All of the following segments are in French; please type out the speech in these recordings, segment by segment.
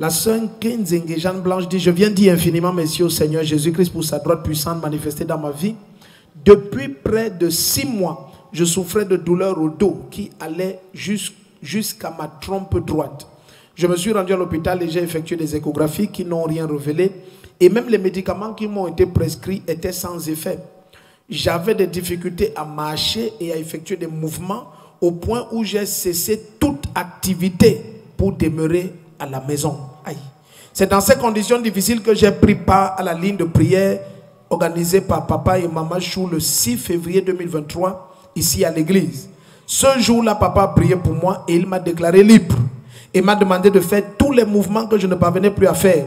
La sœur Kenzenge Jeanne Blanche dit: je viens dire infiniment merci au Seigneur Jésus-Christ pour sa droite puissante manifestée dans ma vie. Depuis près de 6 mois, je souffrais de douleurs au dos qui allaient jusqu'à ma trompe droite. Je me suis rendu à l'hôpital et j'ai effectué des échographies qui n'ont rien révélé. Et même les médicaments qui m'ont été prescrits étaient sans effet. J'avais des difficultés à marcher et à effectuer des mouvements au point où j'ai cessé toute activité pour demeurer à la maison. Aïe. C'est dans ces conditions difficiles que j'ai pris part à la ligne de prière organisée par papa et maman Chou le 6 février 2023 ici à l'église. Ce jour-là, papa a prié pour moi et il m'a déclaré libre et m'a demandé de faire tous les mouvements que je ne parvenais plus à faire.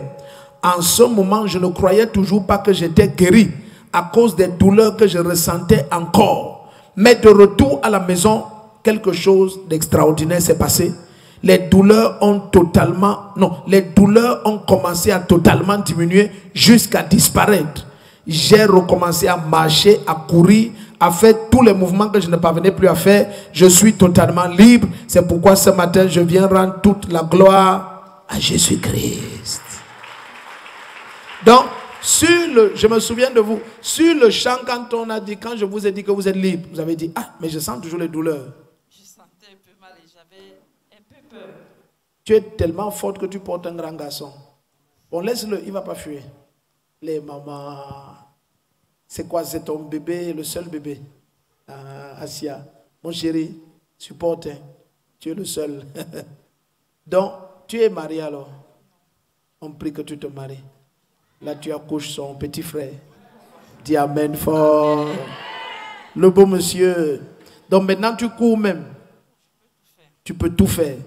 En ce moment, je ne croyais toujours pas que j'étais guéri à cause des douleurs que je ressentais encore. Mais de retour à la maison, quelque chose d'extraordinaire s'est passé. Les douleurs ont commencé à totalement diminuer jusqu'à disparaître. J'ai recommencé à marcher, à courir, à faire tous les mouvements que je ne parvenais plus à faire. Je suis totalement libre. C'est pourquoi ce matin, je viens rendre toute la gloire à Jésus-Christ. Donc, je me souviens de vous, sur le champ, quand je vous ai dit que vous êtes libre, vous avez dit: ah, mais je sens toujours les douleurs. Je sentais un peu mal et j'avais un peu peur. Tu es tellement forte que tu portes un grand garçon. Bon, laisse-le, il ne va pas fuir. Les mamans, c'est quoi? C'est ton bébé, le seul bébé? Asia, mon chéri, supporte, tu es le seul. Donc, tu es marié alors. On prie que tu te maries. Là, tu accouches son petit frère. Dis amen fort. Le beau monsieur. Donc maintenant, tu cours même. Tu peux tout faire.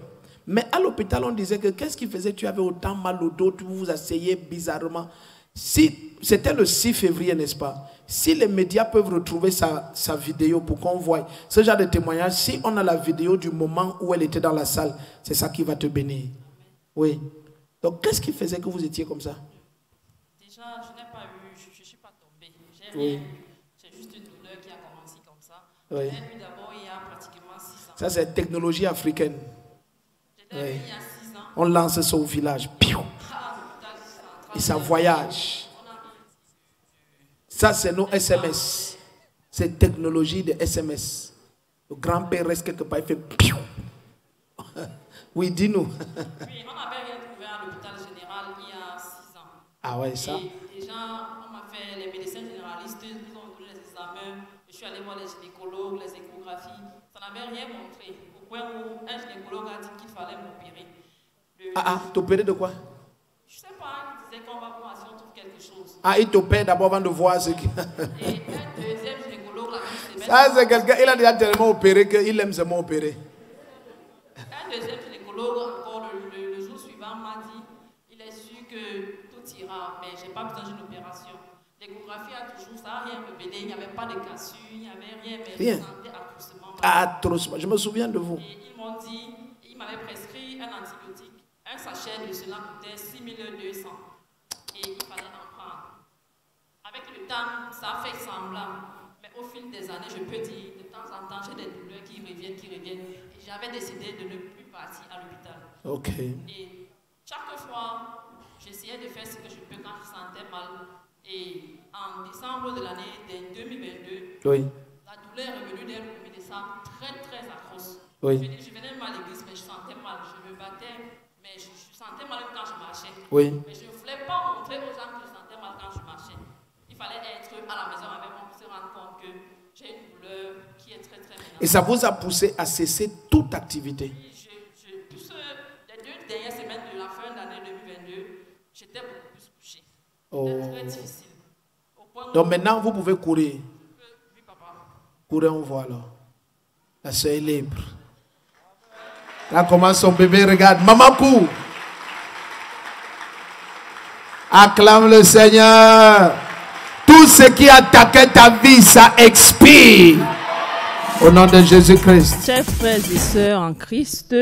Mais à l'hôpital, on disait que qu'est-ce qui faisait? Tu avais autant mal au dos, tu vous asseyez bizarrement. Si c'était le 6 février, n'est-ce pas? Si les médias peuvent retrouver sa vidéo pour qu'on voie ce genre de témoignage, si on a la vidéo du moment où elle était dans la salle, c'est ça qui va te bénir. Oui. Donc, qu'est-ce qui faisait que vous étiez comme ça? Déjà, je n'ai pas eu, je ne suis pas tombée. J'ai rien eu. C'est juste une douleur qui a commencé comme ça. Oui. J'ai eu d'abord il y a pratiquement 6 ans. Ça, c'est technologie africaine. J'étais venue il y a 6 ans. On lance ça au village. Piou. Et ça voyage. Ça, c'est nos SMS. C'est technologie de SMS. Le grand-père reste quelque part, il fait piou. Oui, dis-nous. Oui, on n'avait rien trouvé à l'hôpital général il y a 6 ans. Ah ouais, ça. Et déjà, on m'a fait les médecins généralistes, ils ont donné les examens. Je suis allé voir les gynécologues, les échographies. Ça n'avait rien montré. Au point où un gynécologue a dit qu'il fallait m'opérer. T'opérer de quoi? Je ne sais pas, il disait qu'on va voir si on trouve quelque chose. Ah, il t'opère d'abord avant de voir ce qui... Et un deuxième gynécologue, la même semaine... Ça, c'est quelqu'un, il a déjà tellement opéré qu'il aime seulement opérer. Un deuxième gynécologue, encore le jour suivant, m'a dit il est sûr que tout ira, mais je n'ai pas besoin d'une opération. L'échographie a toujours ça, rien révélé, il n'y avait pas de cassure, il n'y avait rien, mais je me sentais atrocement mal. Atrocement, je me souviens de vous. Et ils m'ont dit, ils m'avaient prescrit un antibiotique. Un sachet de cela coûtait 6 200 et il fallait en prendre. Avec le temps, ça a fait semblant. Mais au fil des années, je peux dire, de temps en temps, j'ai des douleurs qui reviennent. Et j'avais décidé de ne plus partir à l'hôpital. Ok. Et chaque fois, j'essayais de faire ce que je peux quand je sentais mal. Et en décembre de l'année 2022, oui, la douleur est revenue d'un coup de sang très très atroce. Oui. Je venais mal à l'église, mais je sentais mal. Je me battais, mais je sentais mal quand je marchais. Oui. Mais je ne voulais pas montrer aux gens que je sentais mal quand je marchais. Il fallait être à la maison avec moi pour se rendre compte que j'ai une douleur qui est très très menaçante. Et ça vous a poussé à cesser toute activité? Oui, plus les 2 dernières semaines de la fin de l'année 2022, j'étais beaucoup plus couchée. C'était très difficile. Donc maintenant, vous pouvez courir. Oui, papa. Courez, on voit alors. La soeur est libre. Là, comment son bébé regarde. Maman court. Acclame le Seigneur. Tout ce qui attaquait ta vie, ça expire. Au nom de Jésus-Christ. Chers frères et sœurs en Christ,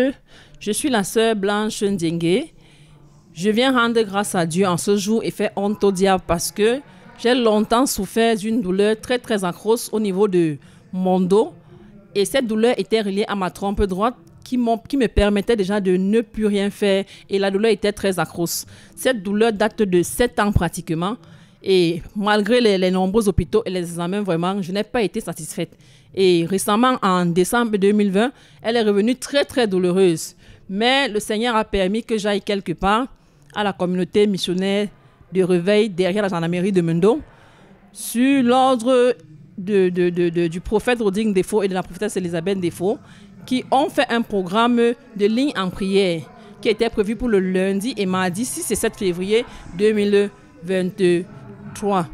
je suis la sœur Blanche Ndienge. Je viens rendre grâce à Dieu en ce jour et faire honte au diable parce que j'ai longtemps souffert d'une douleur très très atroce au niveau de mon dos. Et cette douleur était reliée à ma trompe droite qui me permettaient déjà de ne plus rien faire et la douleur était très atroce. Cette douleur date de 7 ans pratiquement et malgré les nombreux hôpitaux et les examens, vraiment, je n'ai pas été satisfaite. Et récemment, en décembre 2020, elle est revenue très, très douloureuse. Mais le Seigneur a permis que j'aille quelque part à la communauté missionnaire de Réveil derrière la gendarmerie de Mendon sur l'ordre du prophète Rodrigue Defoe et de la prophétesse Elisabeth Defoe qui ont fait un programme de ligne en prière qui était prévu pour le lundi et mardi 6 et 7 février 2023.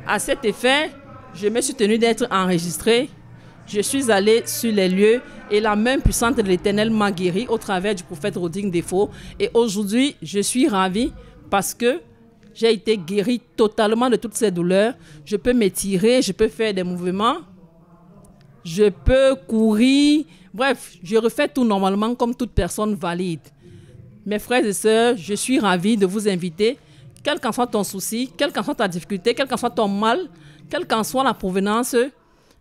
À cet effet, je me suis tenue d'être enregistrée. Je suis allée sur les lieux et la main puissante de l'Éternel m'a guéri au travers du prophète Rodrigue Defoe. Et aujourd'hui, je suis ravie parce que j'ai été guérie totalement de toutes ces douleurs. Je peux m'étirer, je peux faire des mouvements, je peux courir. Bref, je refais tout normalement comme toute personne valide. Mes frères et sœurs, je suis ravie de vous inviter, quel qu'en soit ton souci, quelle qu'en soit ta difficulté, quel qu'en soit ton mal, quelle qu'en soit la provenance,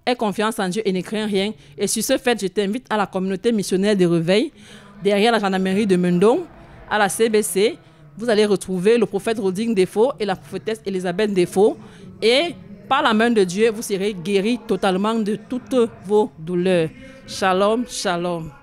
aie confiance en Dieu et ne crains rien. Et sur ce fait, je t'invite à la communauté missionnaire de Réveil, derrière la gendarmerie de Mendon, à la CBC. Vous allez retrouver le prophète Rodrigue Defoe et la prophétesse Elisabeth Defoe. Et par la main de Dieu, vous serez guéris totalement de toutes vos douleurs. Shalom, shalom.